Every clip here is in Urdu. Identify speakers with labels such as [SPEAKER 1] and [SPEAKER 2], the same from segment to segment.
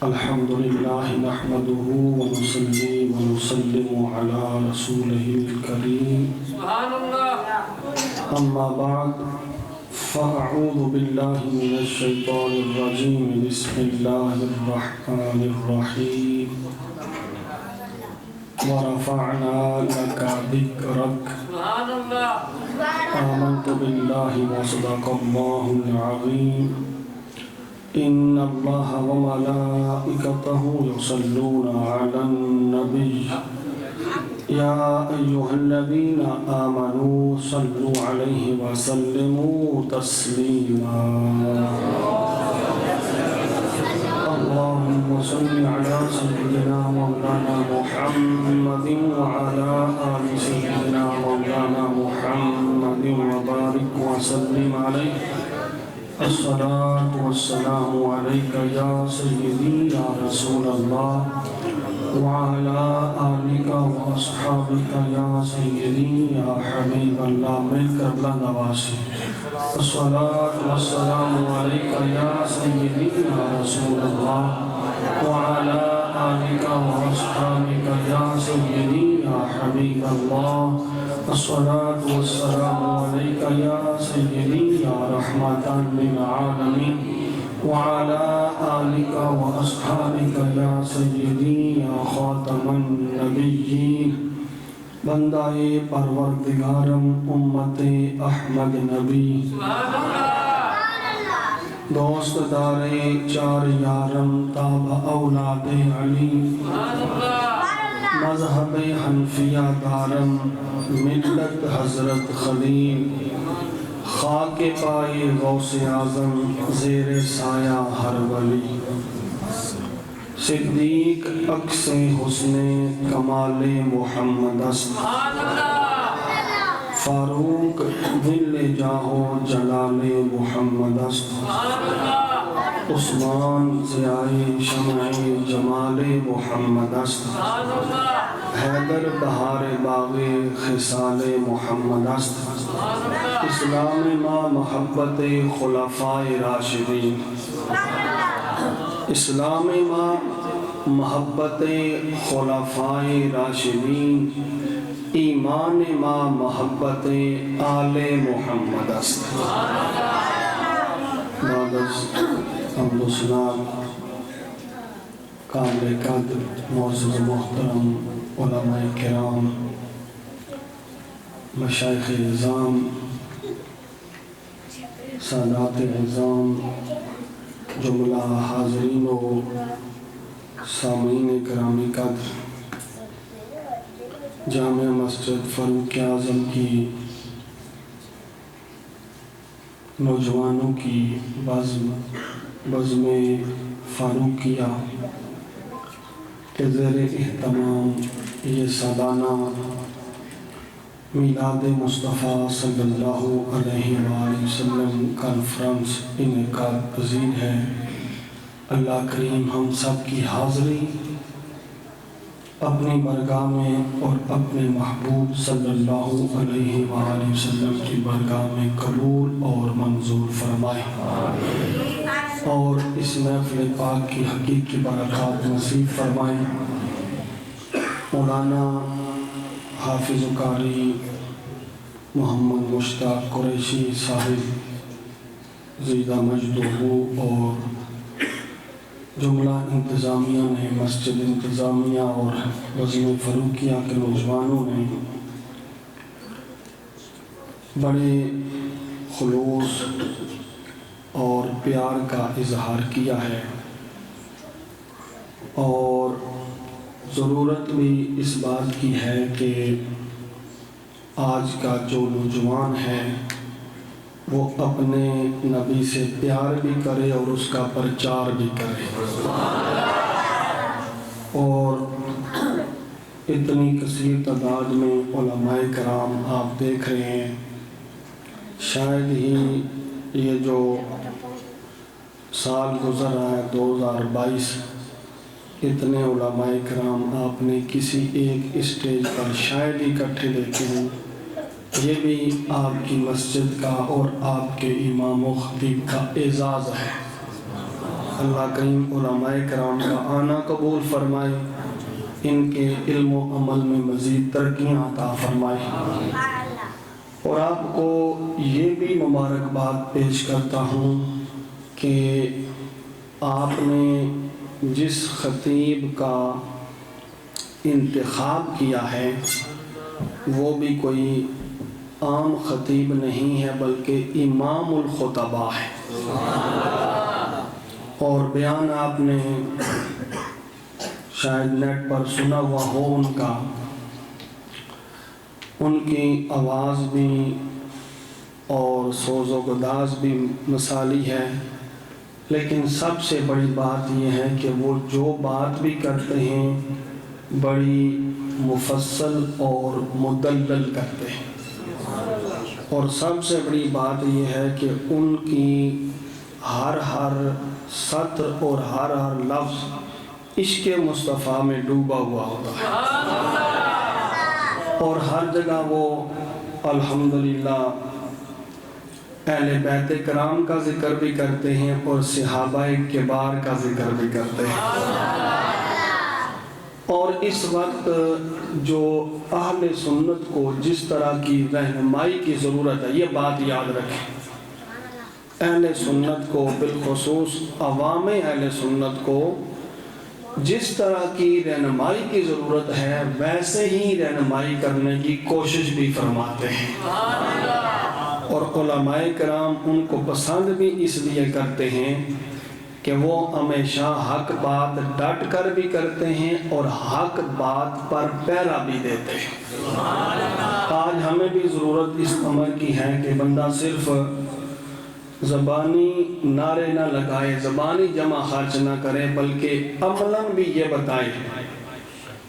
[SPEAKER 1] الحمد لله نحمده ونصلي ونسلم على رسوله الكريم سبحان الله أما بعد فأعوذ بالله من الشيطان الرجيم بسم الله الرحمن الرحيم ورفعنا لك ذكرك سبحان الله آمنت بالله وصدق الله العظيم إن الله وملائكته يصلون على النبي يا أيها الذين آمنوا صلوا عليه وسلموا تسليما اللهم صل على سيدنا مولانا محمد وعلى آل سيدنا مولانا محمد وبارك وسلم عليه الصلاة والسلام عليك يا سيدي يا رسول الله وعلى آلك وأصحابك يا سيدي يا حبيب الله مل کر بلند آواز سے الصلاة والسلام عليك يا سيدي يا رسول الله وعلى آلك وأصحابك يا سيدي يا حبيب الله الصلاة والسلام عليك يا سيدي يا رحمة للعالمين وعلى آلك وأصحابك يا سيدي يا خاتم النبيين بندائے پروردگارم امت احمد نبی دوست دارے چار یارم تاب اولاد علی مذہب حنفیہ دارم ملت حضرت خلیل خاک پائے غوث اعظم زیر سایہ ہر ولی صدیق عکس حسن کمال محمد است فاروق دل جاہو جلال محمد است عثمان ضیاء شمع جمال محمد است حیدر بہار باغ خصال محمد است اسلام ما محبت خلفائے راشدین اسلام ما محبت خلفائے راشدین ایمان ما محبت آل محمد است بعد از حمد و ثنا قابل قدر معزز محترم علماء کرام مشایخ اعظام سادات اعظام جملہ حاضرین و سامعین کرامی قدر جامع مسجد فاروق اعظم کی نوجوانوں کی بزم فاروقیہ کے زیر اہتمام یہ سالانہ میلاد مصطفیٰ صلی اللہ علیہ وآلہ وسلم کانفرنس انعقاد پذیر ہے۔ اللہ کریم ہم سب کی حاضری اپنی بارگاہ میں اور اپنے محبوب صلی اللہ علیہ وآلہ وسلم کی بارگاہ میں قبول اور منظور فرمائے اور اس محفل پاک کی حقیقی برکات نصیب فرمائے۔ مولانا حافظ قاری محمد مشتاق قریشی صاحب زیدہ مجدہ اور جملہ انتظامیہ نے مسجد انتظامیہ اور بزم فاروقیہ کے نوجوانوں نے بڑے خلوص اور پیار کا اظہار کیا ہے اور ضرورت بھی اس بات کی ہے کہ آج کا جو نوجوان ہے وہ اپنے نبی سے پیار بھی کرے اور اس کا پرچار بھی کرے اور اتنی کثیر تعداد میں علماء کرام آپ دیکھ رہے ہیں۔ شاید ہی یہ جو سال گزر رہا ہے 2022 اتنے علماء کرام آپ نے کسی ایک اسٹیج پر شاید ہی اکٹھے دیکھے ہیں۔ یہ بھی آپ کی مسجد کا اور آپ کے امام و خطیب کا اعزاز ہے۔ اللہ کریم علماء کرام کا آنا قبول فرمائے، ان کے علم و عمل میں مزید ترقیاں عطا فرمائے۔ اور آپ کو یہ بھی مبارکباد پیش کرتا ہوں کہ آپ نے جس خطیب کا انتخاب کیا ہے وہ بھی کوئی عام خطیب نہیں ہے بلکہ امام الخطباء ہے، اور بیان آپ نے شاید نیٹ پر سنا ہوا ہو ان کا، ان کی آواز بھی اور سوز و گداز بھی مثالی ہے، لیکن سب سے بڑی بات یہ ہے کہ وہ جو بات بھی کرتے ہیں بڑی مفصل اور مدلل کرتے ہیں، اور سب سے بڑی بات یہ ہے کہ ان کی ہر سطر اور ہر لفظ عشق مصطفیٰ میں ڈوبا ہوا ہوتا ہے، اور ہر جگہ وہ الحمدللہ اہل بیت کرام کا ذکر بھی کرتے ہیں اور صحابہ کبار کا ذکر بھی کرتے ہیں۔ اور اس وقت جو اہل سنت کو جس طرح کی رہنمائی کی ضرورت ہے، یہ بات یاد رکھیں، اہل سنت کو بالخصوص عوام اہل سنت کو جس طرح کی رہنمائی کی ضرورت ہے ویسے ہی رہنمائی کرنے کی کوشش بھی فرماتے ہیں، اور علماء کرام ان کو پسند بھی اس لیے کرتے ہیں کہ وہ ہمیشہ حق بات ڈٹ کر بھی کرتے ہیں اور حق بات پر پہرا بھی دیتے ہیں۔ آج ہمیں بھی ضرورت اس امر کی ہے کہ بندہ صرف زبانی نعرے نہ لگائے، زبانی جمع خرچ نہ کرے، بلکہ عملاً بھی یہ بتائے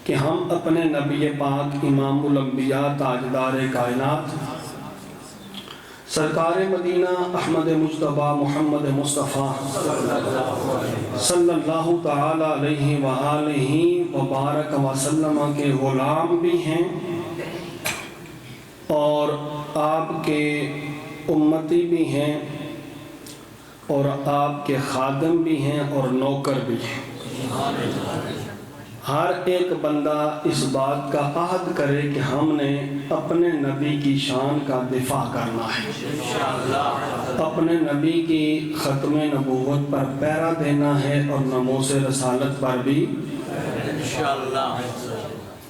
[SPEAKER 1] کہ ہم اپنے نبی پاک امام الانبیاء تاجدار کائنات سرکار مدینہ احمد مجتبیٰ محمد مصطفیٰ صلی اللہ تعالی علیہ وآلہ وبارک وسلم کے غلام بھی ہیں اور آپ کے امتی بھی ہیں اور آپ کے خادم بھی ہیں اور نوکر بھی ہیں۔ ہر ایک بندہ اس بات کا عہد کرے کہ ہم نے اپنے نبی کی شان کا دفاع کرنا ہے، اپنے نبی کی ختم نبوت پر پیرا دینا ہے اور ناموس رسالت پر بھی۔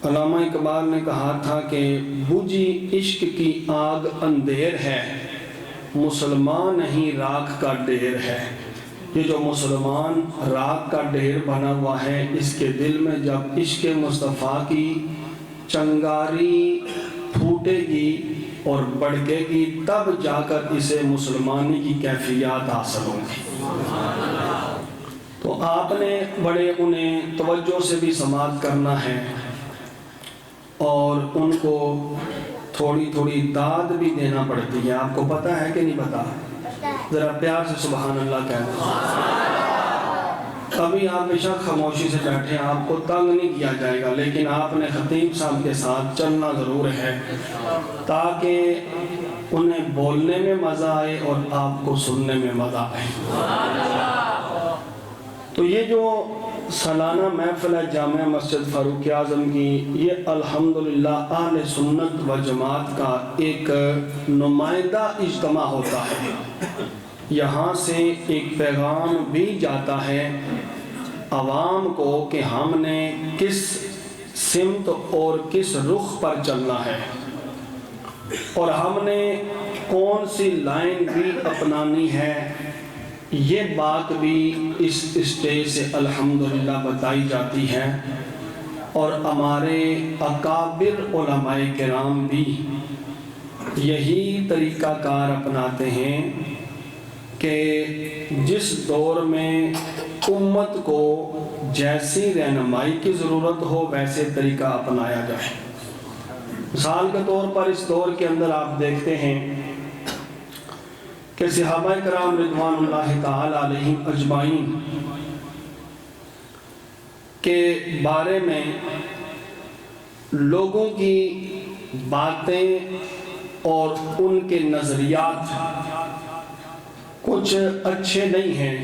[SPEAKER 1] علامہ اقبال نے کہا تھا کہ بجھی عشق کی آگ اندھیر ہے، مسلمان نہیں راکھ کا ڈھیر ہے۔ یہ جو مسلمان راکھ کا ڈھیر بنا ہوا ہے، اس کے دل میں جب عشق مصطفیٰ کی چنگاری پھوٹے گی اور بڑھے گی تب جا کر اسے مسلمانی کی کیفیات حاصل ہوں گی۔ تو آپ نے بڑے انہیں توجہ سے بھی سماعت کرنا ہے اور ان کو تھوڑی تھوڑی داد بھی دینا پڑتی ہے۔ آپ کو پتہ ہے کہ نہیں پتہ؟ ذرا پیار سے سبحان اللہ کہتے ہیں۔ کبھی آپ بے شک خاموشی سے بیٹھے، آپ کو تنگ نہیں کیا جائے گا، لیکن آپ نے خطیب صاحب کے ساتھ چلنا ضرور ہے تاکہ انہیں بولنے میں مزہ آئے اور آپ کو سننے میں مزہ آئے۔ تو یہ جو سالانہ محفل ہے جامع مسجد فاروق اعظم کی، یہ الحمدللہ اہل سنت و جماعت کا ایک نمائندہ اجتماع ہوتا ہے۔ یہاں سے ایک پیغام بھی جاتا ہے عوام کو کہ ہم نے کس سمت اور کس رخ پر چلنا ہے اور ہم نے کون سی لائن بھی اپنانی ہے۔ یہ بات بھی اس اسٹیج سے الحمدللہ بتائی جاتی ہے، اور ہمارے اکابر علماء کرام بھی یہی طریقہ کار اپناتے ہیں کہ جس دور میں امت کو جیسی رہنمائی کی ضرورت ہو ویسے طریقہ اپنایا جائے۔ مثال کے طور پر اس دور کے اندر آپ دیکھتے ہیں کہ صحابہ کرام رضوان اللہ تعالی علیہم اجمعین کے بارے میں لوگوں کی باتیں اور ان کے نظریات کچھ اچھے نہیں ہیں،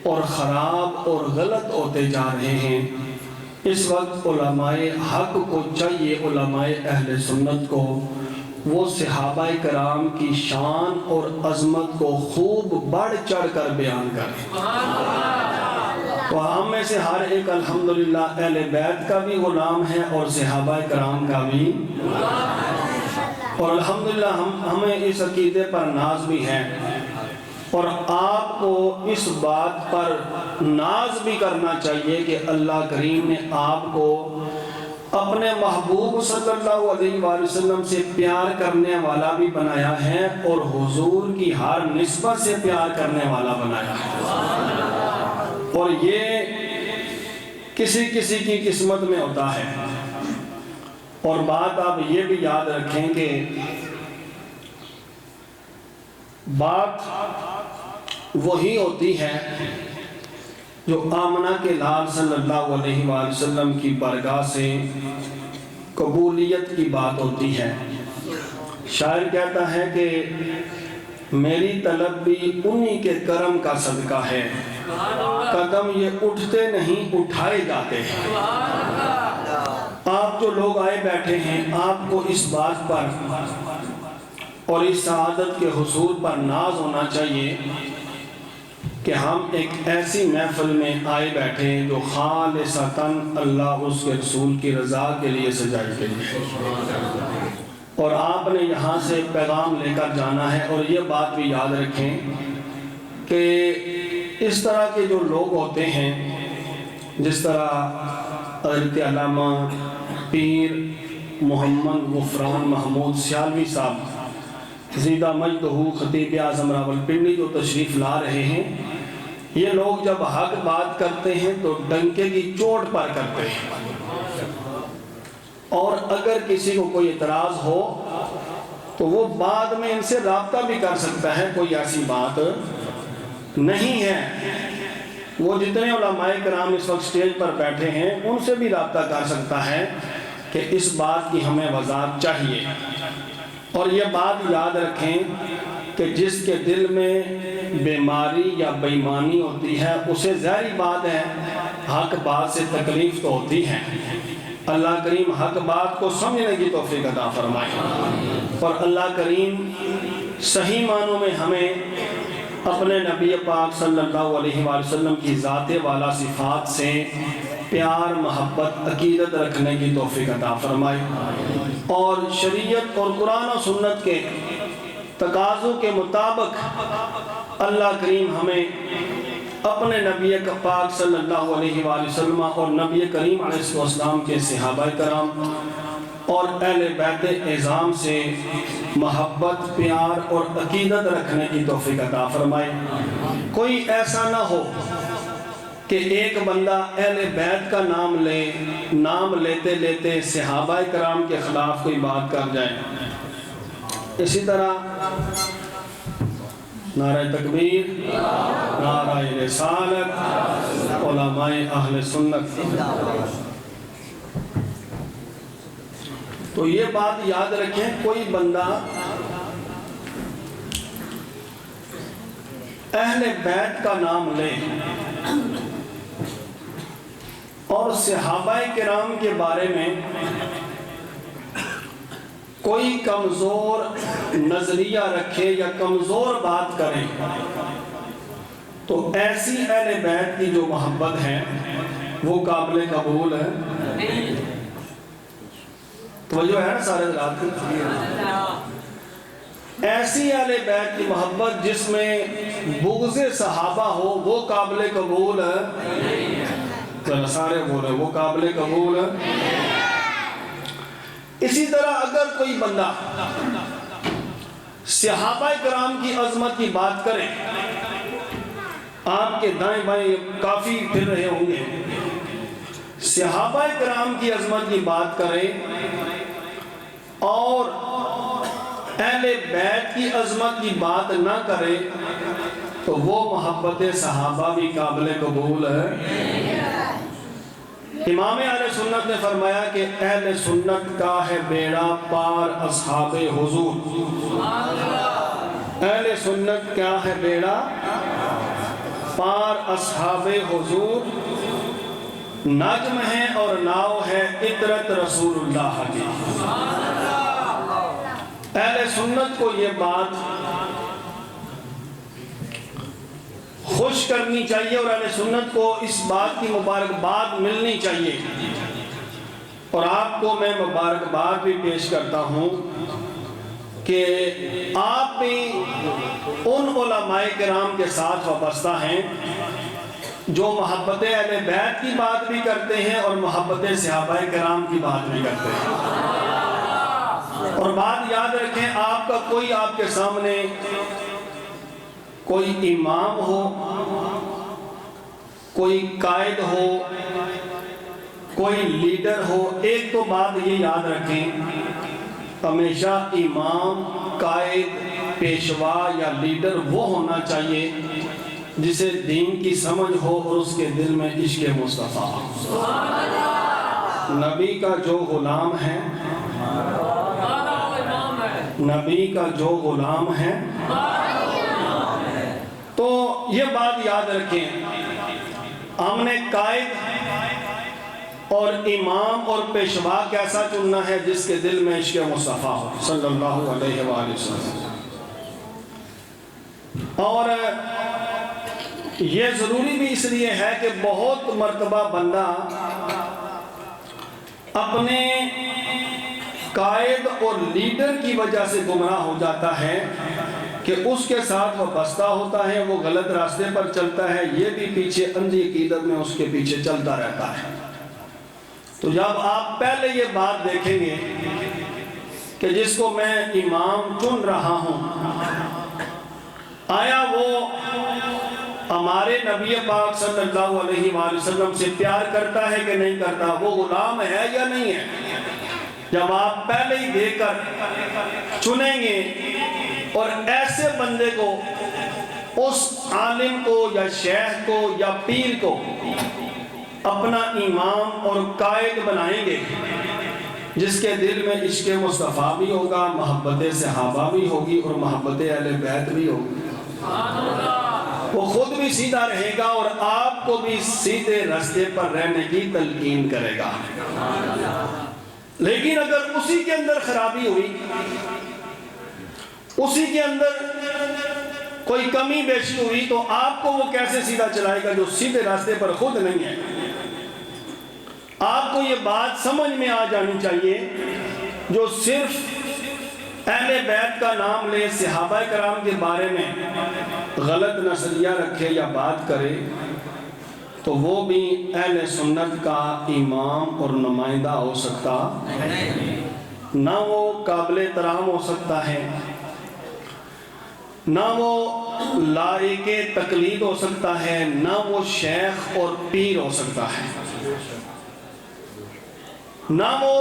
[SPEAKER 1] اور خراب اور غلط ہوتے جا رہے ہیں۔ اس وقت علماء حق کو چاہیے، علماء اہل سنت کو، وہ صحابہ کرام کی شان اور عظمت کو خوب بڑھ چڑھ کر بیان کریں۔ تو ہم میں سے ہر ایک الحمدللہ اہل بیت کا بھی غلام ہے اور صحابہ کرام کا بھی، اور الحمدللہ ہمیں اس عقیدے پر ناز بھی ہے، اور آپ کو اس بات پر ناز بھی کرنا چاہیے کہ اللہ کریم نے آپ کو اپنے محبوب صلی اللہ علیہ وآلہ وسلم سے پیار کرنے والا بھی بنایا ہے، اور حضور کی ہر نسبت سے پیار کرنے والا بنایا ہے، اور یہ کسی کسی کی قسمت میں ہوتا ہے۔ اور بات آپ یہ بھی یاد رکھیں کہ بات وہی ہوتی ہے جو آمنہ کے لال صلی اللہ علیہ وآلہ وسلم کی بارگاہ سے قبولیت کی بات ہوتی ہے۔ شاعر کہتا ہے کہ میری طلب بھی انہی کے کرم کا صدقہ ہے، قدم یہ اٹھتے نہیں اٹھائے جاتے ہیں۔ آپ جو لوگ آئے بیٹھے ہیں، آپ کو اس بات پر اور اس سعادت کے حصول پر ناز ہونا چاہیے کہ ہم ایک ایسی محفل میں آئے بیٹھے ہیں جو خالصتاً اللہ اس کے رسول کی رضا کے لیے سجائی گئی ہے، اور آپ نے یہاں سے پیغام لے کر جانا ہے۔ اور یہ بات بھی یاد رکھیں کہ اس طرح کے جو لوگ ہوتے ہیں، جس طرح حضرت علامہ پیر محمد غفران محمود سیالوی صاحب زیدہ مجدہ خطیب اعظم راولپنڈی جو تشریف لا رہے ہیں، یہ لوگ جب حق بات کرتے ہیں تو ڈنکے کی چوٹ پر کرتے ہیں، اور اگر کسی کو کوئی اعتراض ہو تو وہ بعد میں ان سے رابطہ بھی کر سکتا ہے، کوئی ایسی بات نہیں ہے۔ وہ جتنے علماء کرام اس وقت سٹیج پر بیٹھے ہیں ان سے بھی رابطہ کر سکتا ہے کہ اس بات کی ہمیں وضاحت چاہیے۔ اور یہ بات یاد رکھیں کہ جس کے دل میں بیماری یا بے ایمانی ہوتی ہے اسے ظاہری بات ہے حق بات سے تکلیف تو ہوتی ہے۔ اللہ کریم حق بات کو سمجھنے کی توفیق عطا فرمائے، اور اللہ کریم صحیح معنوں میں ہمیں اپنے نبی پاک صلی اللہ علیہ وآلہ وسلم کی ذات والا صفات سے پیار، محبت، عقیدت رکھنے کی توفیق عطا فرمائے، اور شریعت اور قرآن و سنت کے تقاضوں کے مطابق اللہ کریم ہمیں اپنے نبی پاک صلی اللہ علیہ وآلہ وسلم اور نبی کریم علیہ السلام کے صحابہ کرام اور اہل بیت اعظام سے محبت، پیار اور عقیدت رکھنے کی توفیق عطا فرمائے۔ کوئی ایسا نہ ہو کہ ایک بندہ اہل بیت کا نام لیتے لیتے صحابہ کرام کے خلاف کوئی بات کر جائے۔ اسی طرح نعرہ تکبیر، نعرہ رسالت، علماء اہل سنت۔ تو یہ بات یاد رکھیں، کوئی بندہ اہل بیت کا نام لے اور صحابہ کرام کے بارے میں کوئی کمزور نظریہ رکھے یا کمزور بات کرے تو ایسی اہل بیت کی جو محبت ہے وہ قابل قبول ہے۔ توجہ ہے نا سارے حضرات کی؟ ایسی اہل بیت کی محبت جس میں بغض صحابہ ہو وہ قابل قبول ہے؟ چلو سارے بولے وہ قابل قبول ہے۔ اسی طرح اگر کوئی بندہ صحابہ کرام کی عظمت کی بات کرے، آپ کے دائیں بائیں کافی پھر رہے ہوں گے، صحابہ کرام کی عظمت کی بات کرے اور اہل بیت کی عظمت کی بات نہ کرے تو وہ محبت صحابہ بھی قابل قبول ہے۔ امام اہل سنت نے فرمایا کہ اہل سنت کا ہے بیڑا پار اصحاب حضور۔ اہل سنت کیا ہے بیڑا؟ پار اصحاب حضور نجم ہے اور ناؤ ہے عطرت رسول اللہ کی۔ اہل سنت کو یہ بات خوش کرنی چاہیے اور اہل سنت کو اس بات کی مبارکباد ملنی چاہیے، اور آپ کو میں مبارکباد بھی پیش کرتا ہوں کہ آپ بھی ان علماء کرام کے ساتھ وابستہ ہیں جو محبت اہل بیت کی بات بھی کرتے ہیں اور محبت صحابہ کرام کی بات بھی کرتے ہیں۔ اور بات یاد رکھیں، آپ کا کوئی آپ کے سامنے کوئی امام ہو، کوئی قائد ہو، کوئی لیڈر ہو، ایک تو بات یہ یاد رکھیں، ہمیشہ امام، قائد، پیشوا یا لیڈر وہ ہونا چاہیے جسے دین کی سمجھ ہو اور اس کے دل میں عشق مصطفیٰ۔ نبی کا جو غلام ہے، نبی کا جو غلام ہے، تو یہ بات یاد رکھیں، ہم نے قائد اور امام اور پیشوا کیسا چننا ہے؟ جس کے دل میں عشق مصطفیٰ ہو صلی اللہ علیہ وآلہ وسلم۔ اور یہ ضروری بھی اس لیے ہے کہ بہت مرتبہ بندہ اپنے قائد اور لیڈر کی وجہ سے گمراہ ہو جاتا ہے کہ اس کے ساتھ وہ بستہ ہوتا ہے، وہ غلط راستے پر چلتا ہے، یہ بھی پیچھے اندھی عقیدت میں اس کے پیچھے چلتا رہتا ہے۔ تو جب آپ پہلے یہ بات دیکھیں گے کہ جس کو میں امام چن رہا ہوں، آیا وہ ہمارے نبی پاک صلی اللہ علیہ وآلہ وسلم سے پیار کرتا ہے کہ نہیں کرتا، وہ غلام ہے یا نہیں ہے؟ جب آپ پہلے ہی دیکھ کر چنیں گے اور ایسے بندے کو، اس عالم کو یا شیخ کو یا پیر کو اپنا امام اور قائد بنائیں گے جس کے دل میں عشق مصطفیٰ بھی ہوگا، محبت صحابہ بھی ہوگی اور محبت اہل بیت بھی ہوگی، وہ خود بھی سیدھا رہے گا اور آپ کو بھی سیدھے راستے پر رہنے کی تلقین کرے گا۔ لیکن اگر اسی کے اندر خرابی ہوئی، اسی کے اندر کوئی کمی بیشی ہوئی، تو آپ کو وہ کیسے سیدھا چلائے گا جو سیدھے راستے پر خود نہیں ہے؟ آپ کو یہ بات سمجھ میں آ جانی چاہیے، جو صرف اہل بیت کا نام لے، صحابہ کرام کے بارے میں غلط نظریہ رکھے یا بات کرے، تو وہ بھی اہل سنت کا امام اور نمائندہ ہو سکتا نہ، وہ قابل احترام ہو سکتا ہے، نہ وہ لائق تقلید ہو سکتا ہے، نہ وہ شیخ اور پیر ہو سکتا ہے، نہ وہ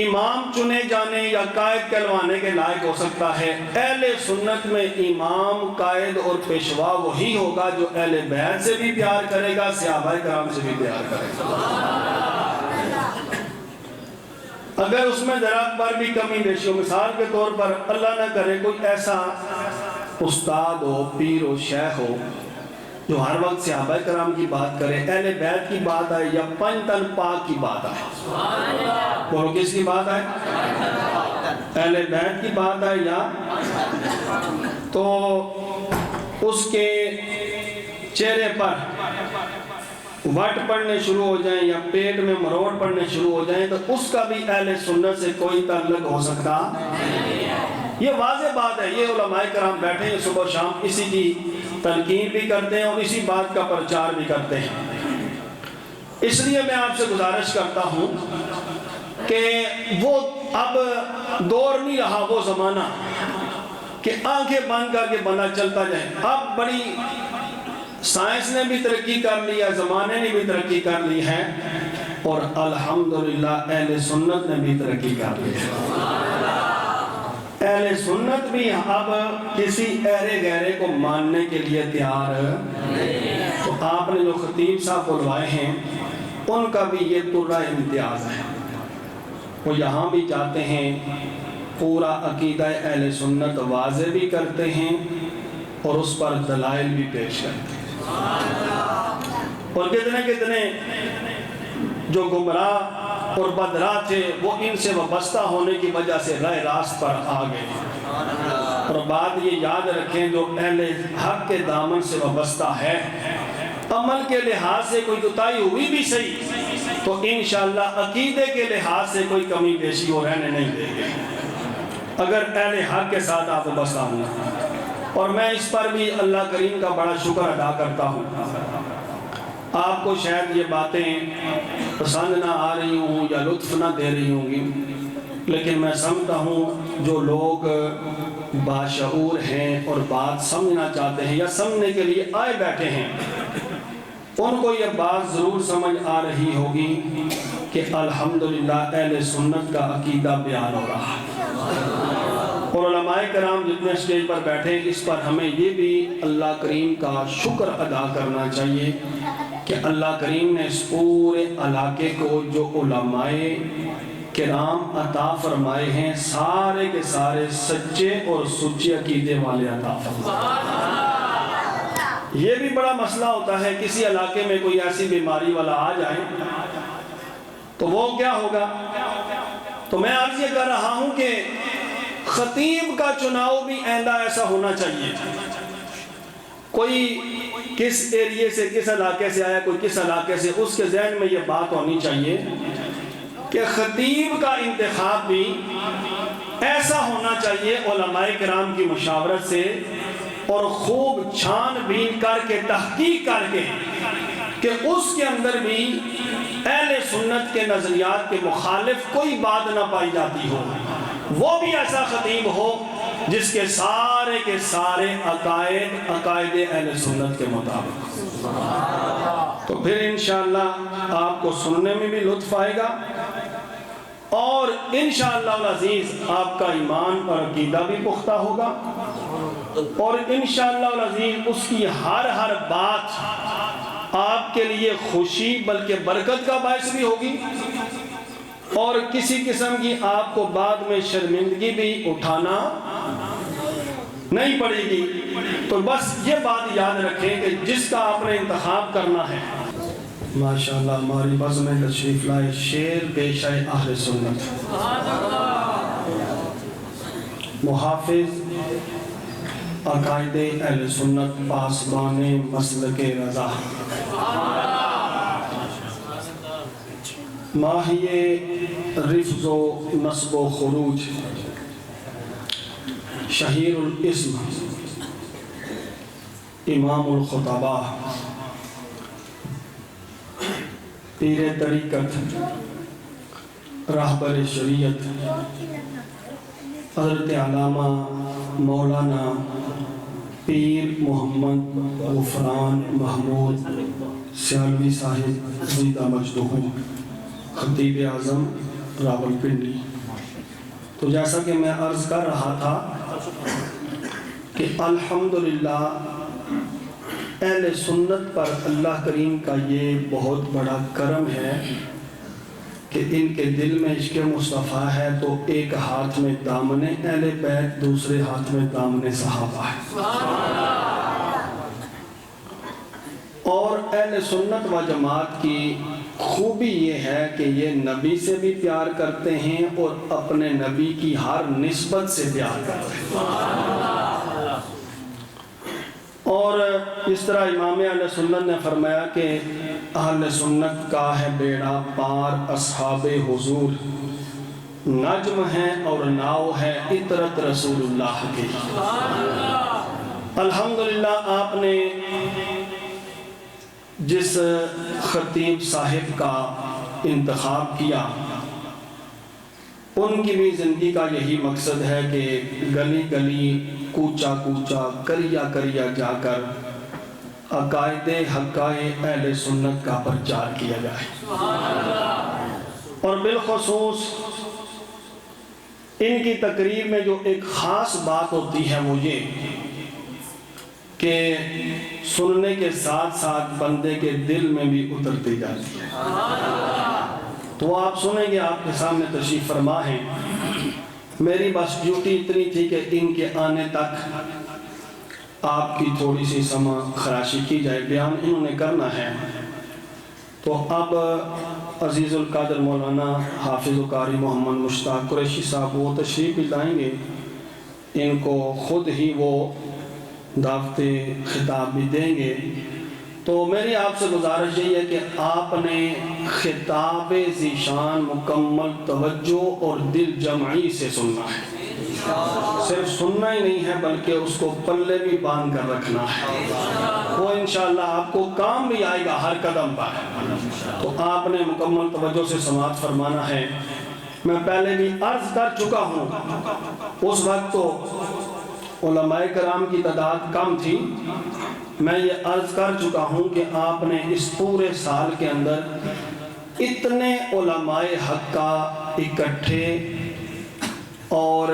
[SPEAKER 1] امام چنے جانے یا قائد کہلوانے کے لائق ہو سکتا ہے۔ اہل سنت میں امام، قائد اور پیشوا وہی ہوگا جو اہل بیت سے بھی پیار کرے گا، صحابہ کرام سے بھی پیار کرے گا۔ اگر اس میں ذرا پر بھی کمی بیشی ہو، مثال کے طور پر اللہ نہ کرے کوئی ایسا استاد ہو، پیر ہو، شیخ ہو جو ہر وقت صحابہ کرام کی بات کرے، اہل بیت کی بات آئے یا پنج تن پاک کی بات آئے، اور کس کی بات آئے؟ اہل بیت کی بات آئے، یا تو اس کے چہرے پر وٹ پڑنے شروع ہو جائیں یا پیٹ میں مروڑ پڑنے شروع ہو جائیں، تو اس کا بھی اہل سنت سے کوئی تعلق ہو سکتا۔ یہ واضح بات ہے، یہ علماء کرام بیٹھے ہیں صبح شام اسی کی تلقین بھی کرتے ہیں اور اسی بات کا پرچار بھی کرتے ہیں۔ اس لیے میں آپ سے گزارش کرتا ہوں کہ وہ اب دور نہیں رہا، وہ زمانہ کہ آنکھیں بند کر کے بندہ چلتا جائے۔ اب بڑی سائنس نے بھی ترقی کر لی ہے، زمانے نے بھی ترقی کر لی ہے، اور الحمدللہ اہل سنت نے بھی ترقی کر لی ہے۔ اہل سنت بھی اب کسی ایرے گہرے کو ماننے کے لیے تیار ہے۔ تو آپ نے جو خطیب صاحب بلوائے ہیں ان کا بھی یہ طرح امتیاز ہے، وہ یہاں بھی جاتے ہیں، پورا عقیدہ اہل سنت واضح بھی کرتے ہیں اور اس پر دلائل بھی پیش کرتے ہیں، اور کتنے جو گمراہ اور بدراہ تھے وہ ان سے وابستہ ہونے کی وجہ سے راہ راست پر آ گئے۔ اور بات یہ یاد رکھیں، جو اہل حق کے دامن سے وابستہ ہے، عمل کے لحاظ سے کوئی کوتاہی ہوئی بھی صحیح تو انشاءاللہ عقیدے کے لحاظ سے کوئی کمی بیشی وہ رہنے نہیں دیں گے اگر اہل حق کے ساتھ آپ وابستہ ہوں۔ اور میں اس پر بھی اللہ کریم کا بڑا شکر ادا کرتا ہوں۔ آپ کو شاید یہ باتیں پسند نہ آ رہی ہوں یا لطف نہ دے رہی ہوں گی، لیکن میں سمجھتا ہوں جو لوگ باشعور ہیں اور بات سمجھنا چاہتے ہیں یا سمجھنے کے لیے آئے بیٹھے ہیں، ان کو یہ بات ضرور سمجھ آ رہی ہوگی کہ الحمدللہ اہل سنت کا عقیدہ بیان ہو رہا ہے۔ اور علماء کرام جتنے اسٹیج پر بیٹھے اس پر ہمیں یہ بھی اللہ کریم کا شکر ادا کرنا چاہیے کہ اللہ کریم نے اس پورے علاقے کو جو علماء کرام عطا فرمائے ہیں سارے کے سارے سچے اور سچے عقیدے والے عطا فرمائے۔ یہ بھی بڑا مسئلہ ہوتا ہے، کسی علاقے میں کوئی ایسی بیماری والا آ جائے تو وہ کیا ہوگا؟ تو میں عرض یہ کر رہا ہوں کہ خطیب کا چناؤ بھی آئندہ ایسا ہونا چاہیے۔ کوئی کس ایریے سے کس علاقے سے آیا، کوئی کس علاقے سے، اس کے ذہن میں یہ بات ہونی چاہیے کہ خطیب کا انتخاب بھی ایسا ہونا چاہیے علماء کرام کی مشاورت سے اور خوب چھان بین کر کے تحقیق کر کے کہ اس کے اندر بھی اہل سنت کے نظریات کے مخالف کوئی بات نہ پائی جاتی ہو، وہ بھی ایسا خطیب ہو جس کے سارے عقائد اہل سنت کے مطابق، تو پھر انشاءاللہ آپ کو سننے میں بھی لطف آئے گا اور انشاءاللہ العزیز آپ کا ایمان اور عقیدہ بھی پختہ ہوگا اور انشاءاللہ العزیز اس کی ہر بات آپ کے لیے خوشی بلکہ برکت کا باعث بھی ہوگی اور کسی قسم کی آپ کو بعد میں شرمندگی بھی اٹھانا نہیں پڑے گی۔ تو بس یہ بات یاد رکھیں کہ جس کا آپ نے انتخاب کرنا ہے۔ ماشاءاللہ ہماری بزم میں تشریف لائے شیر پیش ہے اہل سنت، محافظ عقائد اہل سنت، پاسبان مسلک رضا، ماہی رفض و نصب و خروج، شہیر الاسم، امام الخطبہ، پیر طریقت، راہبر شریعت، حضرت علامہ مولانا پیر محمد غفران محمود سیالوی صاحب زندہ مجدہ، خطیب اعظم راولپنڈی۔ تو جیسا کہ میں عرض کر رہا تھا کہ الحمدللہ اہل سنت پر اللہ کریم کا یہ بہت بڑا کرم ہے کہ ان کے دل میں عشق مصطفیٰ ہے، تو ایک ہاتھ میں دامن اہل بیت، دوسرے ہاتھ میں دامن صحابہ ہے۔ اور اہل سنت و جماعت کی خوبی یہ ہے کہ یہ نبی سے بھی پیار کرتے ہیں اور اپنے نبی کی ہر نسبت سے پیار کرتے ہیں۔ اور اس طرح امام اہل سنت نے فرمایا کہ اہل سنت کا ہے بیڑا پار اصحاب حضور، نجم ہے اور ناؤ ہے عطرت رسول اللہ کی۔ الحمدللہ آپ نے جس خطیب صاحب کا انتخاب کیا ان کی بھی زندگی کا یہی مقصد ہے کہ گلی گلی کوچا کوچا کریا کریا جا کر عقائد حقائق اہل سنت کا پرچار کیا جائے، اور بالخصوص ان کی تقریر میں جو ایک خاص بات ہوتی ہے وہ یہ کہ سننے کے ساتھ ساتھ بندے کے دل میں بھی اترتی جاتی ہے۔ تو آپ سنیں گے، آپ کے سامنے تشریف فرما ہے۔ میری بس ڈیوٹی اتنی تھی کہ ان کے آنے تک آپ کی تھوڑی سی سمع خراشی کی جائے، بیان انہوں نے کرنا ہے۔ تو اب عزیز القادر مولانا حافظ قاری محمد مشتاق قریشی صاحب وہ تشریف بھی لائیں گے، ان کو خود ہی وہ دعوت خطاب بھی دیں گے۔ تو میری آپ سے گزارش یہی ہے کہ آپ نے خطاب ذیشان مکمل توجہ اور دل جمعی سے سننا ہے، صرف سننا ہی نہیں ہے بلکہ اس کو پلے بھی باندھ کر رکھنا ہے، وہ انشاءاللہ آپ کو کام بھی آئے گا ہر قدم پر۔ تو آپ نے مکمل توجہ سے سماعت فرمانا ہے۔ میں پہلے بھی عرض کر چکا ہوں، اس وقت تو علماء کرام کی تعداد کم تھی، میں یہ عرض کر چکا ہوں کہ آپ نے اس پورے سال کے اندر اتنے علماء حق کا اکٹھے اور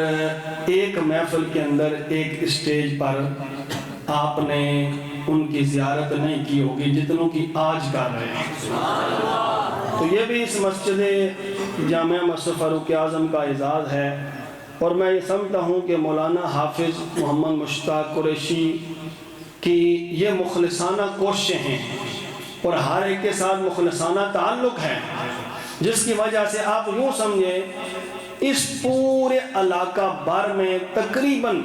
[SPEAKER 1] ایک محفل کے اندر ایک اسٹیج پر آپ نے ان کی زیارت نہیں کی ہوگی جتنوں کی آج کر رہے ہیں۔ تو یہ بھی اس مسجد جامعہ مسجد فاروق اعظم کا اعزاز ہے، اور میں یہ سمجھتا ہوں کہ مولانا حافظ محمد مشتاق قریشی کی یہ مخلصانہ کوششیں ہیں اور ہر ایک کے ساتھ مخلصانہ تعلق ہے، جس کی وجہ سے آپ یوں سمجھیں اس پورے علاقہ بھر میں تقریباً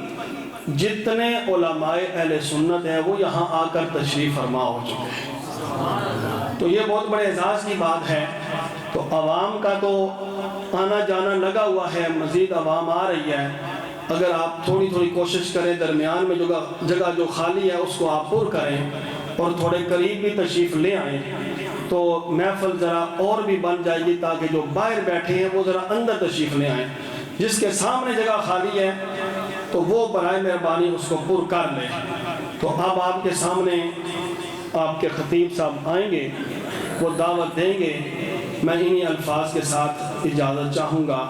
[SPEAKER 1] جتنے علماء اہل سنت ہیں وہ یہاں آ کر تشریف فرما ہو چکے ہیں۔ تو یہ بہت بڑے اعزاز کی بات ہے۔ تو عوام کا تو آنا جانا لگا ہوا ہے، مزید عوام آ رہی ہے، اگر آپ تھوڑی تھوڑی کوشش کریں درمیان میں جگہ جو خالی ہے اس کو آپ پر کریں اور تھوڑے قریب بھی تشریف لے آئیں تو محفل ذرا اور بھی بن جائے گی، تاکہ جو باہر بیٹھے ہیں وہ ذرا اندر تشریف لے آئیں۔ جس کے سامنے جگہ خالی ہے تو وہ برائے مہربانی اس کو پر کر لیں۔ تو اب آپ کے سامنے آپ کے خطیب صاحب آئیں گے، وہ دعوت دیں گے۔ میں انہی الفاظ کے ساتھ اجازت چاہوں گا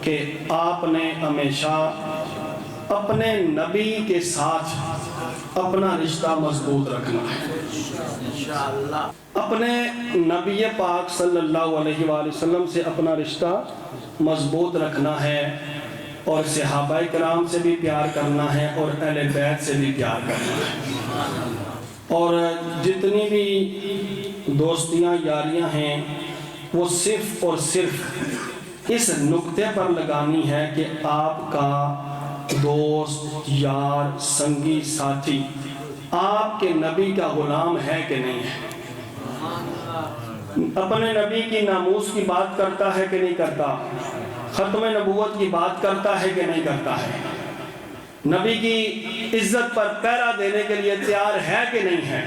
[SPEAKER 1] کہ آپ نے ہمیشہ اپنے نبی کے ساتھ اپنا رشتہ مضبوط رکھنا ہے، اپنے نبی پاک صلی اللہ علیہ وآلہ وسلم سے اپنا رشتہ مضبوط رکھنا ہے، اور صحابہ کرام سے بھی پیار کرنا ہے اور اہل بیت سے بھی پیار کرنا ہے، اور جتنی بھی دوستیاں یاریاں ہیں وہ صرف اور صرف اس نقطے پر لگانی ہے کہ آپ کا دوست یار سنگی ساتھی آپ کے نبی کا غلام ہے کہ نہیں ہے، اپنے نبی کی ناموس کی بات کرتا ہے کہ نہیں کرتا، ختم نبوت کی بات کرتا ہے کہ نہیں کرتا ہے، نبی کی عزت پر پہرا دینے کے لیے تیار ہے کہ نہیں ہے۔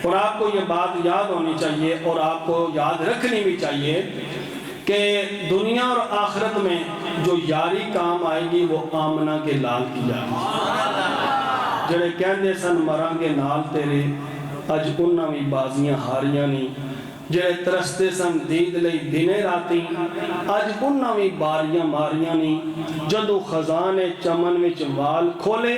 [SPEAKER 1] اور آپ کو یہ بات یاد ہونی چاہیے اور آپ کو یاد رکھنی بھی چاہیے کہ دنیا اور آخرت میں جو یاری کام آئے گی وہ آمنہ کے لال کی یاری، جڑے کہندے سن مرانگے نال تیرے اج انہاں بھی بازیاں ہاریاں نہیں، جڑے ترستے سن دید لئی دنے راتی اج انہاں بھی باریاں ماریاں نہیں، جدو خزانے چمن وچ وال کھولے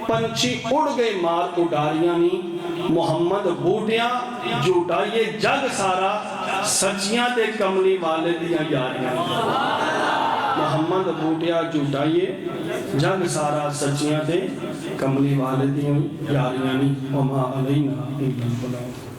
[SPEAKER 1] پنچھی اڑ گئے مار اڈاریاں نہیں، محمد بوٹیاں جھوٹائیے جگ سارا سچیاں تے کملی والے دیاں یاریاں، محمد بوٹیاں جھوٹائیے جگ سارا سچیاں تے کملی والے دیاں یاریاں نہیں، وما علینا الا البلاغ۔